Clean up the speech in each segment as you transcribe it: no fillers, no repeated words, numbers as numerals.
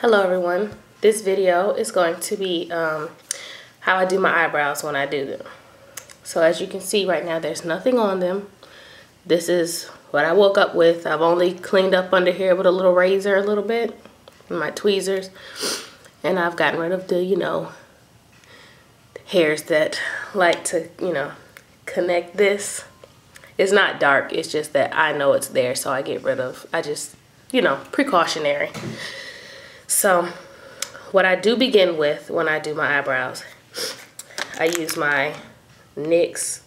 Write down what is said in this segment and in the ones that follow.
Hello everyone. This video is going to be how I do my eyebrows when I do them. So as you can see right now, there's nothing on them. This is what I woke up with. I've only cleaned up under here with a little razor a little bit, my tweezers, and I've gotten rid of the, hairs that like to, connect this. It's not dark, it's just that I know it's there, so I get rid of, precautionary. So what I do begin with when I do my eyebrows, I use my NYX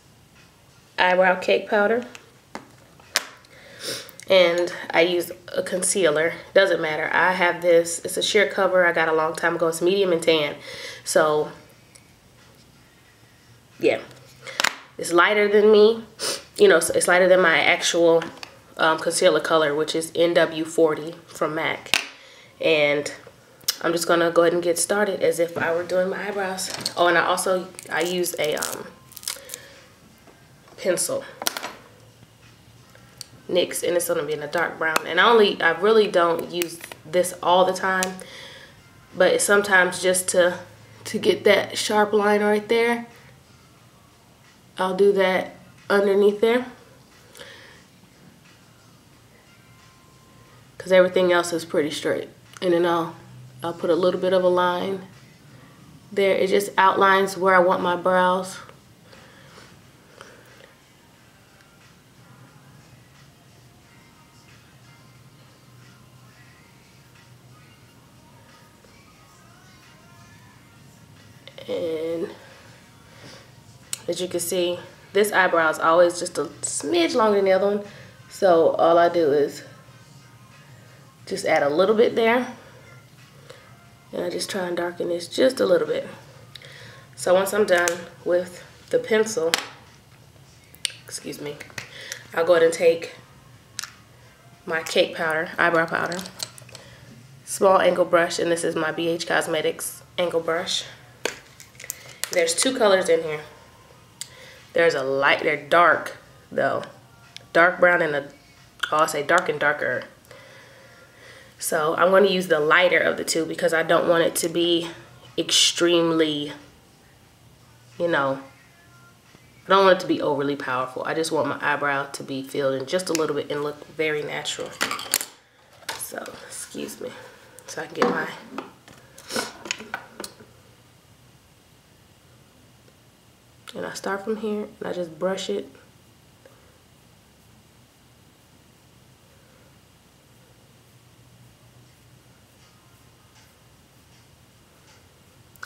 eyebrow cake powder, and I use a concealer. Doesn't matter. I have this, it's a sheer cover I got a long time ago. It's medium and tan, so yeah, it's lighter than me, so it's lighter than my actual concealer color, which is NW40 from MAC. And I'm just gonna go ahead and get started as if I were doing my eyebrows. Oh, and I use a pencil, NYX, and it's gonna be in a dark brown. And I really don't use this all the time, but it's sometimes just to get that sharp line right there. I'll do that underneath there, because everything else is pretty straight. And then I'll put a little bit of a line there. It just outlines where I want my brows. And as you can see, this eyebrow is always just a smidge longer than the other one. So all I do is just add a little bit there. And I just try and darken this just a little bit. So once I'm done with the pencil, excuse me, I'll go ahead and take my cake powder, eyebrow powder, small angle brush, and this is my BH Cosmetics angle brush. There's two colors in here. There's a light, they're dark though. Dark brown and I'll say dark and darker. So I'm going to use the lighter of the two because I don't want it to be extremely, I don't want it to be overly powerful. I just want my eyebrow to be filled in just a little bit and look very natural. So, excuse me. So I can get my, and I start from here and I just brush it.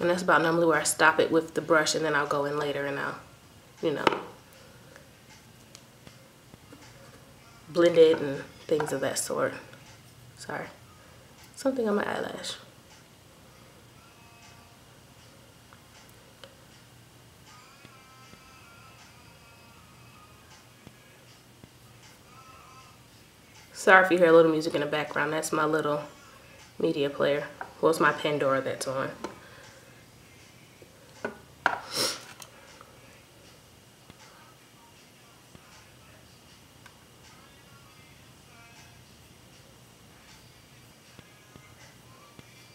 And that's about normally where I stop it with the brush, and then I'll go in later and I'll, blend it and things of that sort. Sorry. Something on my eyelash. Sorry if you hear a little music in the background. That's my little media player. Well, it's my Pandora that's on.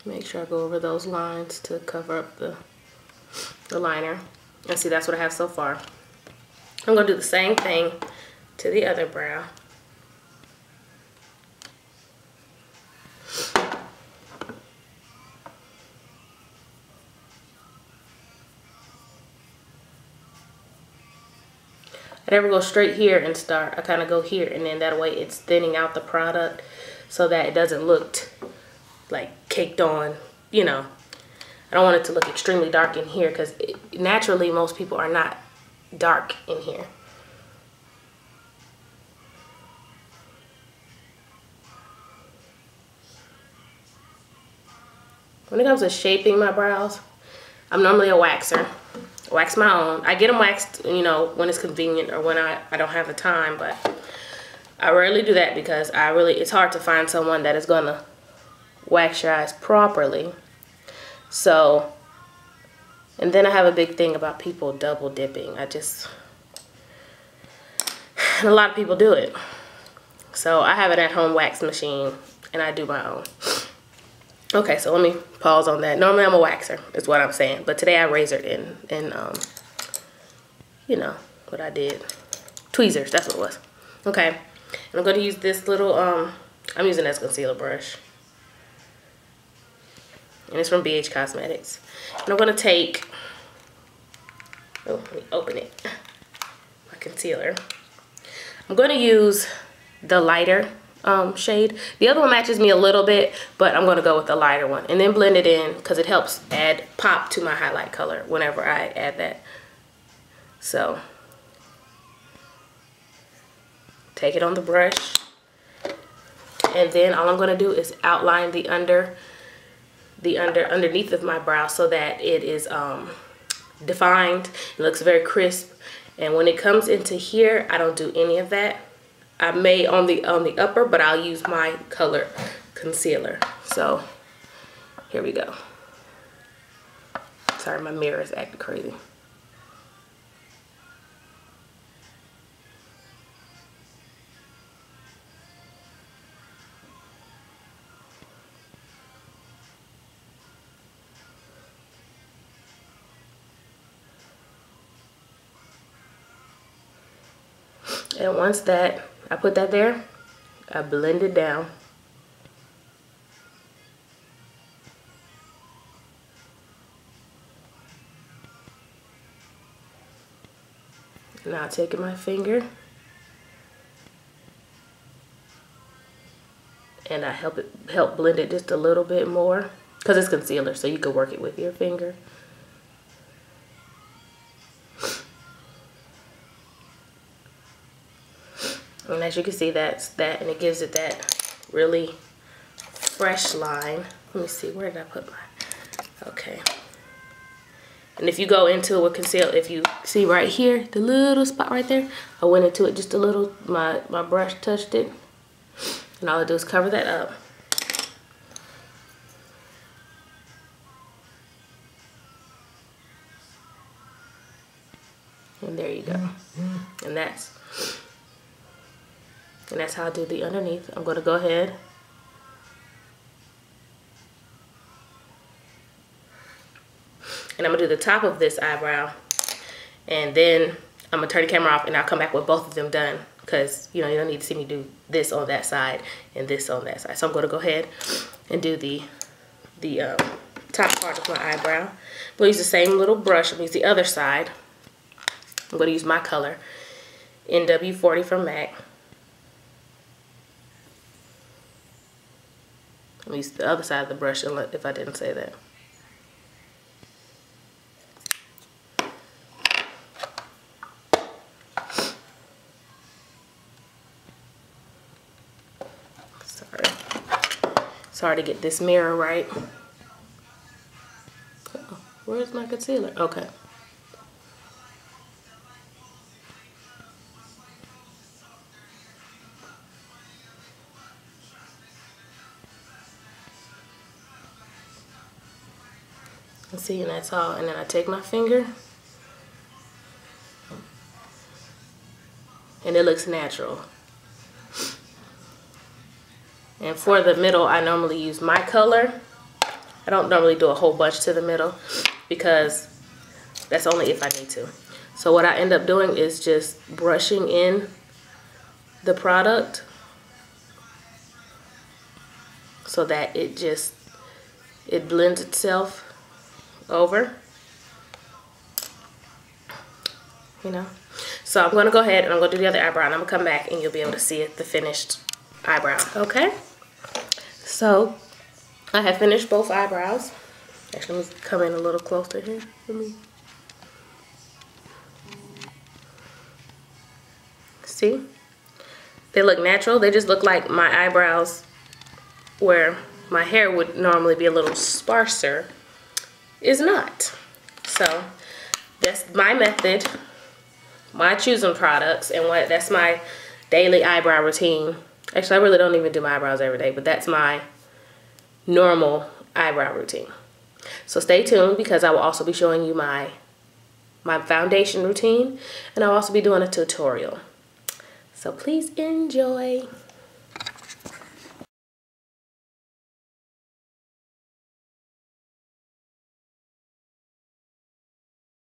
Make sure I go over those lines to cover up the liner. And see, that's what I have so far. I'm going to do the same thing to the other brow. I never go straight here and start. I kind of go here, and then that way it's thinning out the product so that it doesn't look like caked on, I don't want it to look extremely dark in here because naturally most people are not dark in here. When it comes to shaping my brows, I'm normally a waxer. I wax my own. I get them waxed, when it's convenient or when I don't have the time, but I rarely do that because it's hard to find someone that is gonna wax your eyes properly. So, and then I have a big thing about people double dipping. And a lot of people do it. So I have an at-home wax machine and I do my own. Okay, so let me pause on that. Normally I'm a waxer, is what I'm saying. But today I razored in you know, what I did. Tweezers, that's what it was. Okay, and I'm going to use this little, I'm using this concealer brush. And it's from BH Cosmetics. And I'm going to take, oh, let me open it. My concealer. I'm going to use the lighter shade. The other one matches me a little bit, but I'm going to go with the lighter one. And then blend it in because it helps add pop to my highlight color whenever I add that. So, take it on the brush. And then all I'm going to do is outline the underneath of my brow so that it is defined. It looks very crisp. And when it comes into here, I don't do any of that. I may on the upper, but I'll use my color concealer. So here we go. Sorry, my mirror is acting crazy. And once that, I put that there, I blend it down. Now taking my finger and I help blend it just a little bit more because it's concealer, so you can work it with your finger. And as you can see, that's that, and it gives it that really fresh line. Let me see, where did I put my, okay. And if you go into it with concealer, if you see right here, the little spot right there, I went into it just a little, my brush touched it. And all I do is cover that up. And there you go. And that's how I do the underneath. I'm going to go ahead and I'm going to do the top of this eyebrow. And then I'm going to turn the camera off and I'll come back with both of them done. Because, you know, you don't need to see me do this on that side and this on that side. So I'm going to go ahead and do the top part of my eyebrow. I'm going to use the same little brush. I'm going to use the other side. I'm going to use my color, NW40 from MAC. I'm going to use the other side of the brush if I didn't say that. Sorry to get this mirror right. Oh, where's my concealer? Okay. See, and that's all. And then I take my finger and it looks natural. And for the middle, I normally use my color. I don't normally do a whole bunch to the middle because that's only if I need to. So what I end up doing is just brushing in the product so that it blends itself over, you know. So I'm going to go ahead and I'm going to do the other eyebrow and I'm going to come back and you'll be able to see it, the finished eyebrow. Okay, so I have finished both eyebrows. Actually, let me come in a little closer here. Let me see. They look natural. They just look like my eyebrows where my hair would normally be a little sparser is not. So that's my method, my choosing products, and that's my daily eyebrow routine. Actually, I really don't even do my eyebrows every day, but that's my normal eyebrow routine. So stay tuned because I will also be showing you my foundation routine, and I'll also be doing a tutorial. So please enjoy.